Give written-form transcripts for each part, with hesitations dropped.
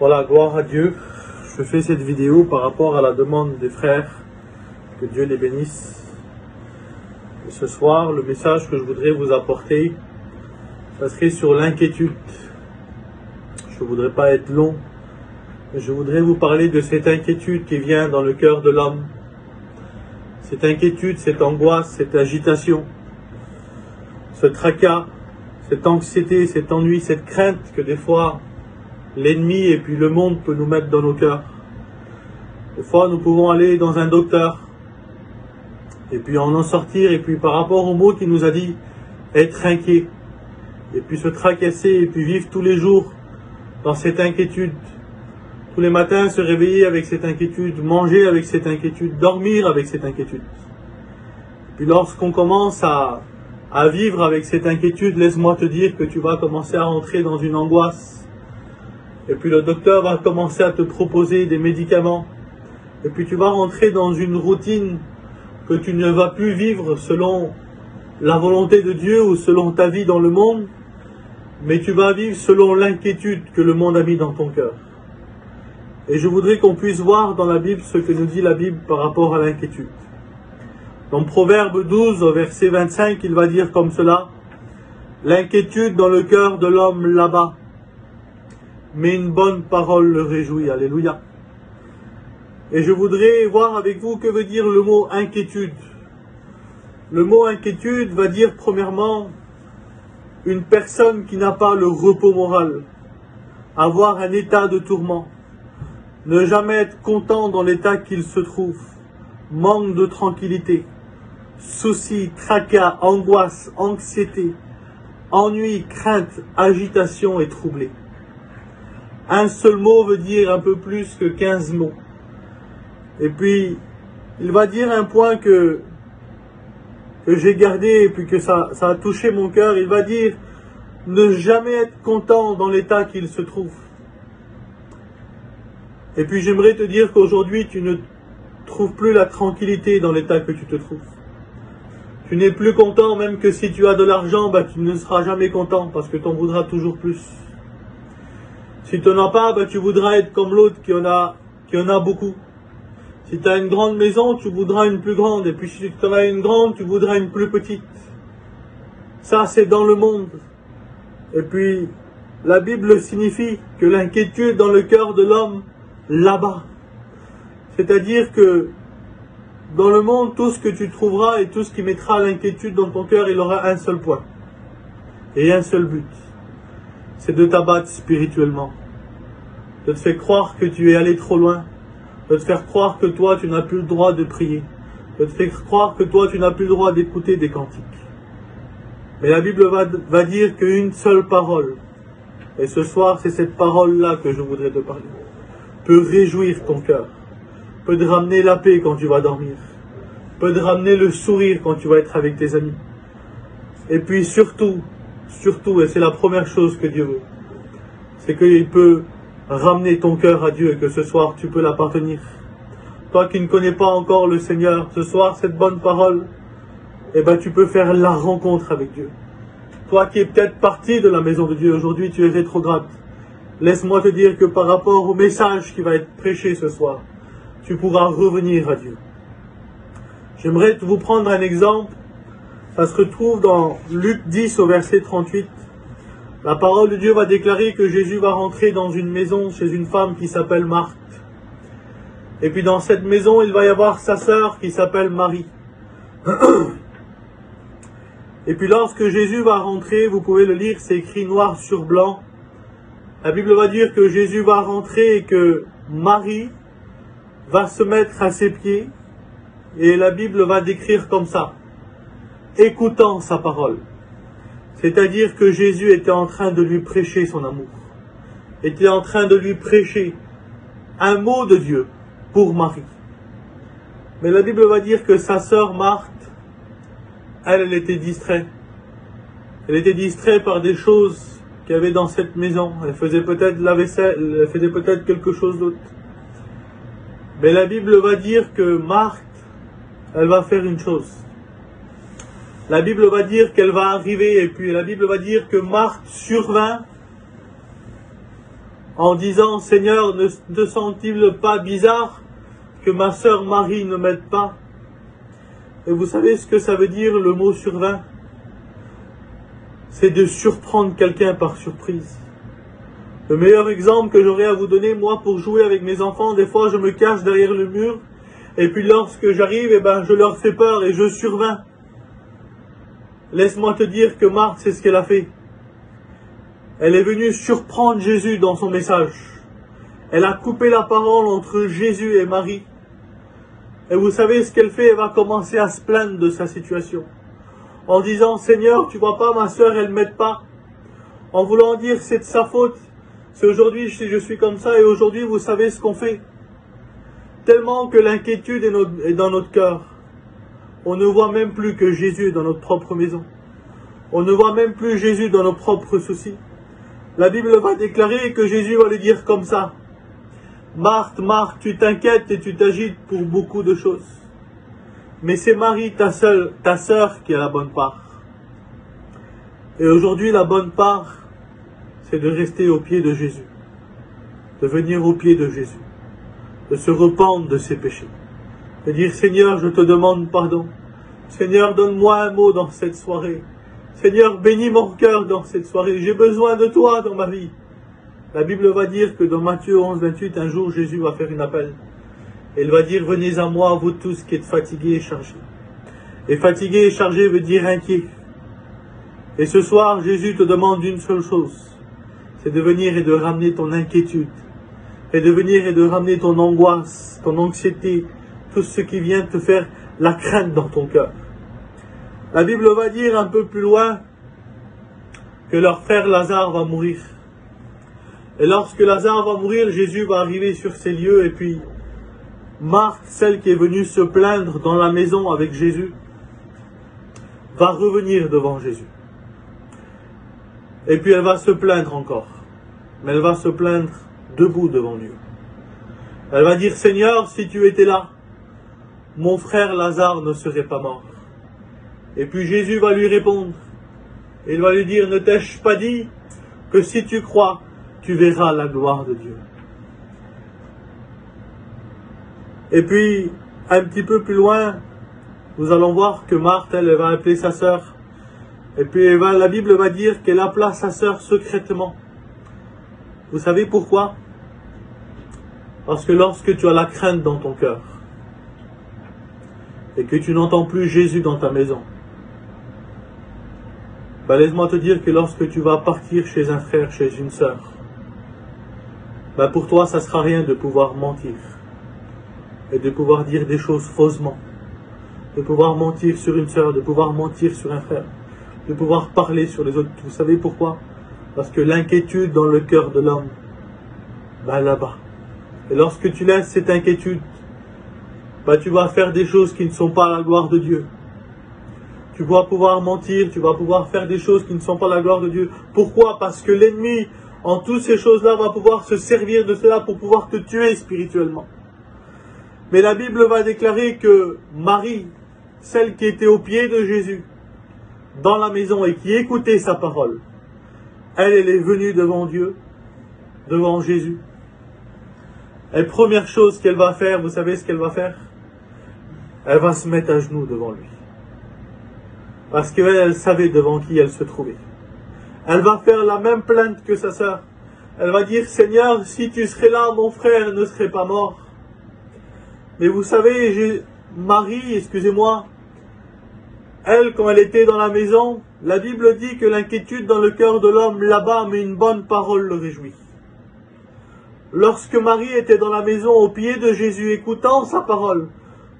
Voilà, gloire à Dieu. Je fais cette vidéo par rapport à la demande des frères. Que Dieu les bénisse. Et ce soir, le message que je voudrais vous apporter, ça serait sur l'inquiétude. Je ne voudrais pas être long, mais je voudrais vous parler de cette inquiétude qui vient dans le cœur de l'homme. Cette inquiétude, cette angoisse, cette agitation, ce tracas, cette anxiété, cet ennui, cette crainte que des fois l'ennemi et puis le monde peut nous mettre dans nos cœurs. Des fois, nous pouvons aller dans un docteur et puis en sortir, et puis par rapport au mot qu'il nous a dit, être inquiet, et puis se tracasser, et puis vivre tous les jours dans cette inquiétude. Tous les matins, se réveiller avec cette inquiétude, manger avec cette inquiétude, dormir avec cette inquiétude. Et puis lorsqu'on commence à vivre avec cette inquiétude, laisse-moi te dire que tu vas commencer à rentrer dans une angoisse. Et puis le docteur va commencer à te proposer des médicaments. Et puis tu vas rentrer dans une routine que tu ne vas plus vivre selon la volonté de Dieu ou selon ta vie dans le monde, mais tu vas vivre selon l'inquiétude que le monde a mis dans ton cœur. Et je voudrais qu'on puisse voir dans la Bible ce que nous dit la Bible par rapport à l'inquiétude. Dans Proverbe 12, au verset 25, il va dire comme cela: « L'inquiétude dans le cœur de l'homme l'abat, mais une bonne parole le réjouit. » Alléluia. Et je voudrais voir avec vous que veut dire le mot inquiétude. Le mot inquiétude va dire premièrement une personne qui n'a pas le repos moral, avoir un état de tourment, ne jamais être content dans l'état qu'il se trouve, manque de tranquillité, soucis, tracas, angoisse, anxiété, ennui, crainte, agitation et troublé. Un seul mot veut dire un peu plus que 15 mots. Et puis, il va dire un point que j'ai gardé et puis que ça a touché mon cœur. Il va dire ne jamais être content dans l'état qu'il se trouve. Et puis j'aimerais te dire qu'aujourd'hui tu ne trouves plus la tranquillité dans l'état que tu te trouves. Tu n'es plus content, même que si tu as de l'argent, tu ne seras jamais content parce que tu en voudras toujours plus. Si tu n'en as pas, tu voudras être comme l'autre qui en a beaucoup. Si tu as une grande maison, tu voudras une plus grande. Et puis si tu en as une grande, tu voudras une plus petite. Ça, c'est dans le monde. Et puis, la Bible signifie que l'inquiétude dans le cœur de l'homme l'abat. C'est-à-dire que dans le monde, tout ce que tu trouveras et tout ce qui mettra l'inquiétude dans ton cœur, il aura un seul point. Et un seul but. C'est de t'abattre spirituellement. De te faire croire que tu es allé trop loin. De te faire croire que toi, tu n'as plus le droit de prier. De te faire croire que toi, tu n'as plus le droit d'écouter des cantiques. Mais la Bible va dire qu'une seule parole, et ce soir, c'est cette parole-là que je voudrais te parler, peut réjouir ton cœur, peut te ramener la paix quand tu vas dormir, peut te ramener le sourire quand tu vas être avec tes amis. Et puis surtout, et c'est la première chose que Dieu veut, c'est qu'il peut ramener ton cœur à Dieu et que ce soir tu peux l'appartenir. Toi qui ne connais pas encore le Seigneur, ce soir cette bonne parole, tu peux faire la rencontre avec Dieu. Toi qui es peut-être parti de la maison de Dieu, aujourd'hui tu es rétrograde. Laisse-moi te dire que par rapport au message qui va être prêché ce soir, tu pourras revenir à Dieu. J'aimerais vous prendre un exemple. Ça se retrouve dans Luc 10 au verset 38. La parole de Dieu va déclarer que Jésus va rentrer dans une maison chez une femme qui s'appelle Marthe. Et puis dans cette maison, il va y avoir sa sœur qui s'appelle Marie. Et puis lorsque Jésus va rentrer, vous pouvez le lire, c'est écrit noir sur blanc. La Bible va dire que Jésus va rentrer et que Marie va se mettre à ses pieds. Et la Bible va décrire comme ça, écoutant sa parole. C'est-à-dire que Jésus était en train de lui prêcher son amour. Était en train de lui prêcher un mot de Dieu pour Marie. Mais la Bible va dire que sa sœur Marthe, elle était distraite. Elle était distraite par des choses qu'il y avait dans cette maison. Elle faisait peut-être la vaisselle, elle faisait peut-être quelque chose d'autre. Mais la Bible va dire que Marthe, elle va faire une chose. La Bible va dire qu'elle va arriver, et puis la Bible va dire que Marthe survint en disant, Seigneur, ne te sent-il pas bizarre que ma sœur Marie ne m'aide pas? Et vous savez ce que ça veut dire le mot survint? C'est de surprendre quelqu'un par surprise. Le meilleur exemple que j'aurais à vous donner, moi, pour jouer avec mes enfants, des fois je me cache derrière le mur, et puis lorsque j'arrive, je leur fais peur et je survins. Laisse-moi te dire que Marthe, c'est ce qu'elle a fait. Elle est venue surprendre Jésus dans son message. Elle a coupé la parole entre Jésus et Marie. Et vous savez ce qu'elle fait? Elle va commencer à se plaindre de sa situation. En disant, Seigneur, tu vois pas, ma sœur, elle m'aide pas. En voulant dire, c'est de sa faute. C'est aujourd'hui, je suis comme ça, et aujourd'hui, vous savez ce qu'on fait. Tellement que l'inquiétude est dans notre cœur. On ne voit même plus que Jésus est dans notre propre maison. On ne voit même plus Jésus dans nos propres soucis. La Bible va déclarer que Jésus va lui dire comme ça. Marthe, Marthe, tu t'inquiètes et tu t'agites pour beaucoup de choses. Mais c'est Marie, ta sœur, qui a la bonne part. Et aujourd'hui, la bonne part, c'est de rester au pied de Jésus. De venir au pied de Jésus. De se repenttre de ses péchés. De dire, Seigneur, je te demande pardon. Seigneur, donne-moi un mot dans cette soirée. Seigneur, bénis mon cœur dans cette soirée. J'ai besoin de toi dans ma vie. La Bible va dire que dans Matthieu 11, 28, un jour, Jésus va faire un appel. Et il va dire, venez à moi, vous tous qui êtes fatigués et chargés. Et fatigué et chargé veut dire inquiet. Et ce soir, Jésus te demande une seule chose. C'est de venir et de ramener ton inquiétude. Et de venir et de ramener ton angoisse, ton anxiété, tout ce qui vient te faire la crainte dans ton cœur. La Bible va dire un peu plus loin que leur frère Lazare va mourir. Et lorsque Lazare va mourir, Jésus va arriver sur ces lieux et puis Marthe, celle qui est venue se plaindre dans la maison avec Jésus, va revenir devant Jésus. Et puis elle va se plaindre encore. Mais elle va se plaindre debout devant Dieu. Elle va dire, Seigneur, si tu étais là, mon frère Lazare ne serait pas mort. Et puis Jésus va lui répondre. Il va lui dire, ne t'ai-je pas dit que si tu crois, tu verras la gloire de Dieu. Et puis, un petit peu plus loin, nous allons voir que Marthe, elle va appeler sa sœur. Et puis la Bible va dire qu'elle appela sa sœur secrètement. Vous savez pourquoi? Parce que lorsque tu as la crainte dans ton cœur, et que tu n'entends plus Jésus dans ta maison, laisse-moi te dire que lorsque tu vas partir chez un frère, chez une sœur, pour toi, ça ne sera rien de pouvoir mentir, et de pouvoir dire des choses faussement, de pouvoir mentir sur une sœur, de pouvoir mentir sur un frère, de pouvoir parler sur les autres. Vous savez pourquoi? Parce que l'inquiétude dans le cœur de l'homme, là-bas. Et lorsque tu laisses cette inquiétude, tu vas faire des choses qui ne sont pas à la gloire de Dieu. Tu vas pouvoir mentir, tu vas pouvoir faire des choses qui ne sont pas à la gloire de Dieu. Pourquoi? Parce que l'ennemi, en toutes ces choses-là, va pouvoir se servir de cela pour pouvoir te tuer spirituellement. Mais la Bible va déclarer que Marie, celle qui était au pied de Jésus, dans la maison et qui écoutait sa parole, elle est venue devant Dieu, devant Jésus. Et première chose qu'elle va faire, vous savez ce qu'elle va faire? Elle va se mettre à genoux devant lui. Parce qu'elle savait devant qui elle se trouvait. Elle va faire la même plainte que sa sœur. Elle va dire, Seigneur, si tu serais là, mon frère ne serait pas mort. Mais vous savez, Marie, excusez-moi, elle, quand elle était dans la maison, la Bible dit que l'inquiétude dans le cœur de l'homme là-bas, mais une bonne parole le réjouit. Lorsque Marie était dans la maison au pied de Jésus, écoutant sa parole,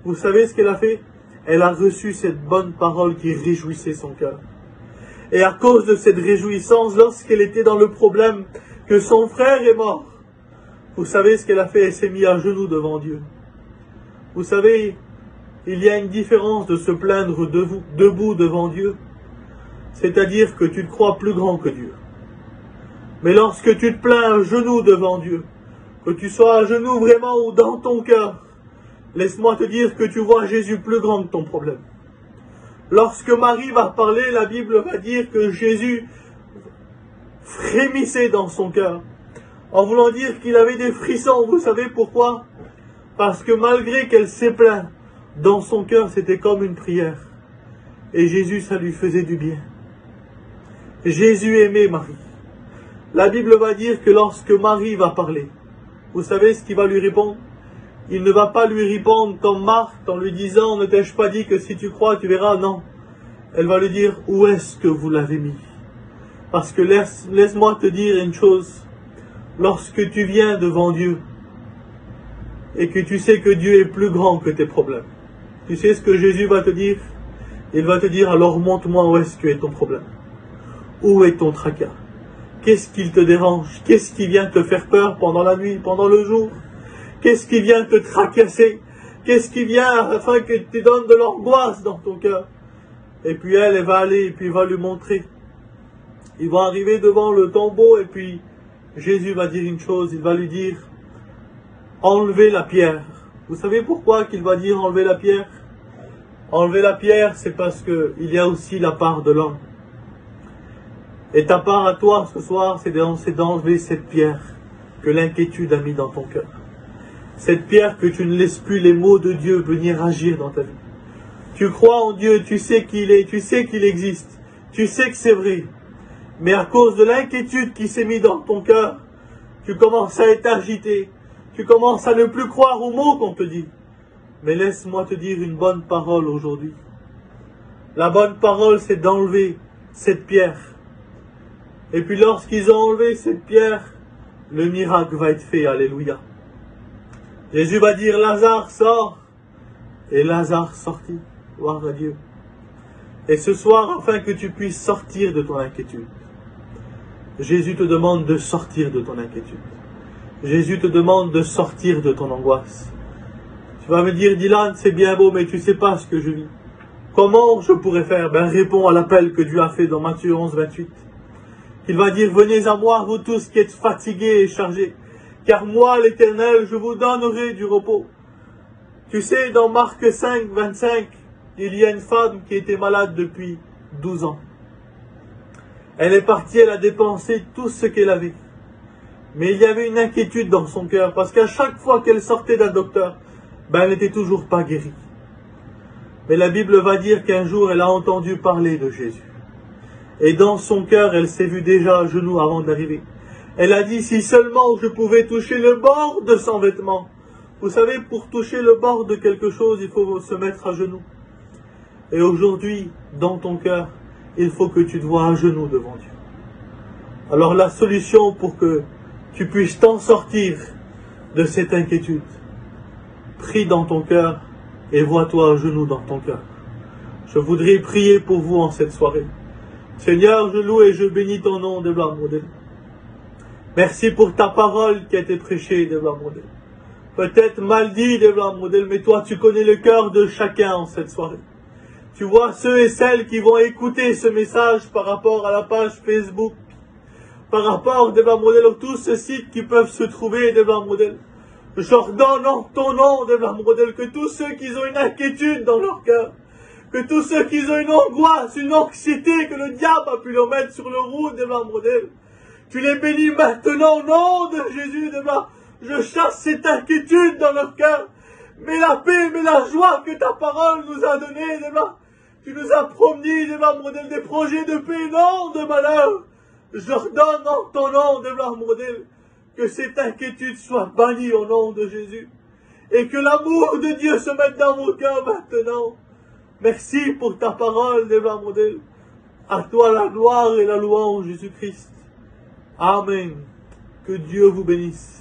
vous savez ce qu'elle a fait? Elle a reçu cette bonne parole qui réjouissait son cœur. Et à cause de cette réjouissance, lorsqu'elle était dans le problème que son frère est mort, vous savez ce qu'elle a fait? Elle s'est mise à genoux devant Dieu. Vous savez, il y a une différence de se plaindre debout devant Dieu, c'est-à-dire que tu te crois plus grand que Dieu. Mais lorsque tu te plains à genoux devant Dieu, que tu sois à genoux vraiment ou dans ton cœur, laisse-moi te dire que tu vois Jésus plus grand que ton problème. Lorsque Marie va parler, la Bible va dire que Jésus frémissait dans son cœur. En voulant dire qu'il avait des frissons. Vous savez pourquoi? Parce que malgré qu'elle s'est plainte, dans son cœur c'était comme une prière. Et Jésus, ça lui faisait du bien. Jésus aimait Marie. La Bible va dire que lorsque Marie va parler, vous savez ce qu'il va lui répondre? Il ne va pas lui répondre comme Marthe en lui disant « Ne t'ai-je pas dit que si tu crois, tu verras ?» Non. Elle va lui dire « Où est-ce que vous l'avez mis ?» Parce que laisse-moi te dire une chose. Lorsque tu viens devant Dieu et que tu sais que Dieu est plus grand que tes problèmes, tu sais ce que Jésus va te dire? Il va te dire « Alors montre-moi où est-ce que est ton problème. Où est ton tracas? Qu'est-ce qui te dérange? Qu'est-ce qui vient te faire peur pendant la nuit, pendant le jour? Qu'est-ce qui vient te tracasser? Qu'est-ce qui vient afin que tu te donnes de l'angoisse dans ton cœur? » Et puis elle va aller et puis il va lui montrer. Il va arriver devant le tombeau et puis Jésus va dire une chose. Il va lui dire « Enlevez la pierre. » Vous savez pourquoi qu'il va dire « Enlevez la pierre » ? Enlever la pierre, c'est parce qu'il y a aussi la part de l'homme. Et ta part à toi ce soir, c'est d'enlever cette pierre que l'inquiétude a mis dans ton cœur. Cette pierre que tu ne laisses plus les mots de Dieu venir agir dans ta vie. Tu crois en Dieu, tu sais qu'il est, tu sais qu'il existe, tu sais que c'est vrai. Mais à cause de l'inquiétude qui s'est mise dans ton cœur, tu commences à être agité, tu commences à ne plus croire aux mots qu'on te dit. Mais laisse-moi te dire une bonne parole aujourd'hui. La bonne parole, c'est d'enlever cette pierre. Et puis lorsqu'ils ont enlevé cette pierre, le miracle va être fait. Alléluia. Jésus va dire, Lazare sort. Et Lazare sortit. Gloire à Dieu. Et ce soir, afin que tu puisses sortir de ton inquiétude, Jésus te demande de sortir de ton inquiétude. Jésus te demande de sortir de ton angoisse. Tu vas me dire, Dylan, c'est bien beau, mais tu ne sais pas ce que je vis. Comment je pourrais faire? Ben, réponds à l'appel que Dieu a fait dans Matthieu 11, 28. Il va dire, venez à moi, vous tous qui êtes fatigués et chargés, car moi, l'Éternel, je vous donnerai du repos. Tu sais, dans Marc 5, 25, il y a une femme qui était malade depuis 12 ans. Elle est partie, elle a dépensé tout ce qu'elle avait. Mais il y avait une inquiétude dans son cœur, parce qu'à chaque fois qu'elle sortait d'un docteur, ben, elle n'était toujours pas guérie. Mais la Bible va dire qu'un jour, elle a entendu parler de Jésus. Et dans son cœur, elle s'est vue déjà à genoux avant d'arriver. Elle a dit, si seulement je pouvais toucher le bord de son vêtement. Vous savez, pour toucher le bord de quelque chose, il faut se mettre à genoux. Et aujourd'hui, dans ton cœur, il faut que tu te vois à genoux devant Dieu. Alors la solution pour que tu puisses t'en sortir de cette inquiétude, prie dans ton cœur et vois-toi à genoux dans ton cœur. Je voudrais prier pour vous en cette soirée. Seigneur, je loue et je bénis ton nom, Débla Modèle. Merci pour ta parole qui a été prêchée, Débla Modèle. Peut-être mal dit, Débla Modèle, mais toi tu connais le cœur de chacun en cette soirée. Tu vois ceux et celles qui vont écouter ce message par rapport à la page Facebook, par rapport, Débla Modèle, à tous ces sites qui peuvent se trouver, Débla Modèle. J'ordonne en ton nom, Débla Modèle, que tous ceux qui ont une inquiétude dans leur cœur, que tous ceux qui ont une angoisse, une anxiété, que le diable a pu leur mettre sur le route, Débla Modèle, tu les bénis maintenant au nom de Jésus, Débla. Je chasse cette inquiétude dans leur cœur. Mais la paix, mais la joie que ta parole nous a donnée, Débla. Tu nous as promis, Débla Modèle, des projets de paix, non de malheur. J'ordonne en ton nom, Débla Modèle, que cette inquiétude soit bannie au nom de Jésus. Et que l'amour de Dieu se mette dans mon cœur maintenant. Merci pour ta parole, Débla Modèle. À toi la gloire et la louange, Jésus-Christ. Amen. Que Dieu vous bénisse.